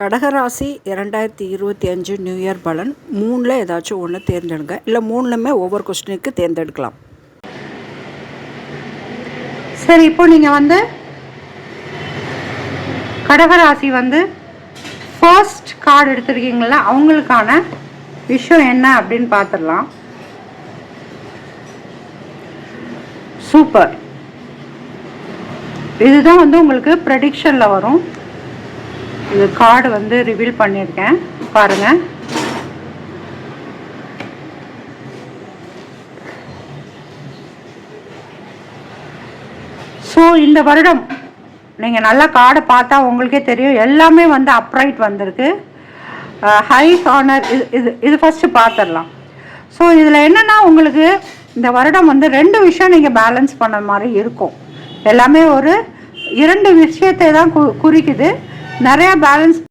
கடகராசி 2025 new year பலன் 3ல் ஏதாச்சும் ஒன்று தேர்ந்தெடுங்க. இல்லை 3லுமே ஒவ்வொரு கொஸ்டினுக்கு தேர்ந்தெடுக்கலாம். சரி, இப்போ நீங்கள் கடகராசி ஃபர்ஸ்ட் கார்டு எடுத்துருக்கீங்களா, அவங்களுக்கான விஷயம் என்ன அப்படின்னு பார்த்துடலாம். சூப்பர். இதுதான் உங்களுக்கு ப்ரெடிக்ஷனில் வரும். இது கார்டு ரிவீல் பண்ணியிருக்கேன் பாருங்க. ஸோ இந்த வருடம் நீங்கள் நல்லா கார்டை பார்த்தா உங்களுக்கே தெரியும், எல்லாமே அப்ரைட் வந்திருக்கு. ஹை ஹானர் இது ஃபஸ்ட்டு பார்த்துடலாம். ஸோ இதில் என்னென்னா உங்களுக்கு இந்த வருடம் 2 விஷயம் நீங்கள் பேலன்ஸ் பண்ண மாதிரி இருக்கும். எல்லாமே ஒரு 2 விஷயத்தை தான் குறிக்குது. நிறையா பேலன்ஸ்